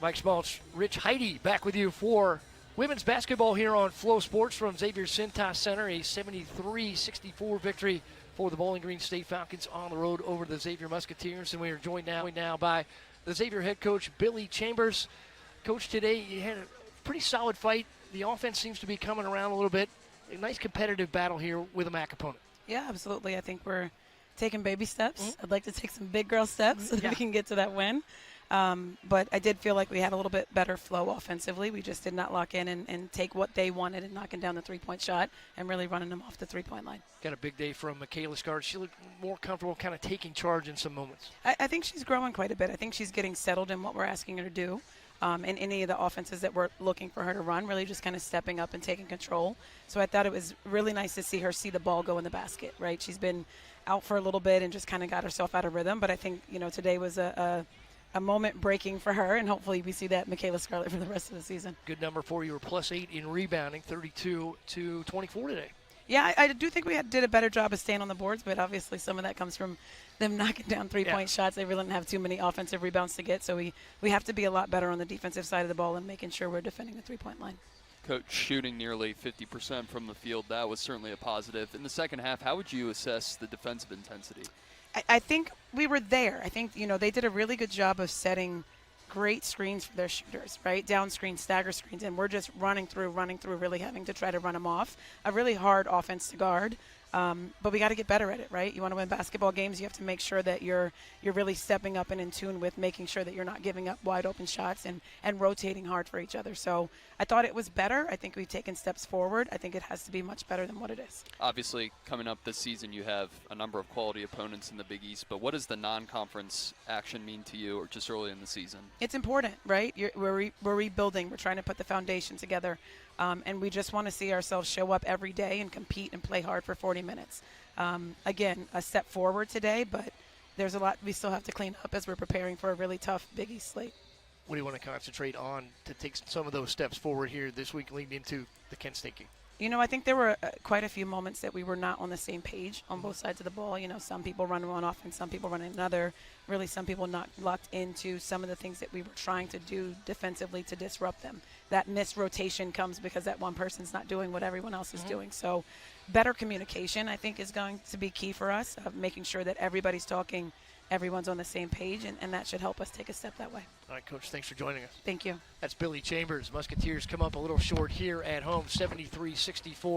Mike Schmaltz, Rich Heidi back with you for women's basketball here on Flow Sports from Xavier's Cintas Center. A 73-64 victory for the Bowling Green State Falcons on the road over the Xavier Musketeers. And we are joined now by the Xavier head coach, Billy Chambers. Coach, today you had a pretty solid fight. The offense seems to be coming around a little bit. A nice competitive battle here with a MAC opponent. Yeah, absolutely. I think we're taking baby steps. I'd like to take some big girl steps so that we can get to that win. But I did feel like we had a little bit better flow offensively. We just did not lock in and take what they wanted and knocking down the three-point shot and really running them off the three-point line. Got a big day from Michaela Scard. She looked more comfortable kind of taking charge in some moments. I think she's growing quite a bit. I think she's getting settled in what we're asking her to do. In any of the offenses that we're looking for her to run, really just kind of stepping up and taking control. So I thought it was really nice to see her see the ball go in the basket, right? She's been out for a little bit and just kind of got herself out of rhythm. But I think, today was a moment breaking for her, and hopefully we see that Michaela Scarlett for the rest of the season. Good number for you. Were +8 in rebounding, 32-24 today. Yeah, I do think we did a better job of staying on the boards, but obviously some of that comes from them knocking down three-point shots. They really didn't have too many offensive rebounds to get, so we have to be a lot better on the defensive side of the ball and making sure we're defending the three-point line. Coach, shooting nearly 50% from the field, that was certainly a positive. In the second half, how would you assess the defensive intensity? I think we were there. I think, they did a really good job of setting great screens for their shooters, right? Down screens, stagger screens, and we're just running through, really having to try to run them off. A really hard offense to guard. But we got to get better at it, right? You want to win basketball games, you have to make sure that you're really stepping up and in tune with making sure that you're not giving up wide open shots and rotating hard for each other. So I thought it was better. I think we've taken steps forward. I think it has to be much better than what it is. Obviously, coming up this season, you have a number of quality opponents in the Big East, but what does the non-conference action mean to you, or just early in the season? It's important, right? We're rebuilding. We're trying to put the foundation together. And we just want to see ourselves show up every day and compete and play hard for 40 minutes. Again, a step forward today, but there's a lot we still have to clean up as we're preparing for a really tough Big East slate. What do you want to concentrate on to take some of those steps forward here this week leading into the Kent State game? I think there were quite a few moments that we were not on the same page on both sides of the ball. Some people run one off and some people run another. Really, some people not locked into some of the things that we were trying to do defensively to disrupt them. That missed rotation comes because that one person's not doing what everyone else is doing. So better communication, I think, is going to be key for us, of making sure that everybody's talking, everyone's on the same page, and that should help us take a step that way. All right, Coach, thanks for joining us. Thank you. That's Billy Chambers. Musketeers come up a little short here at home, 73-64.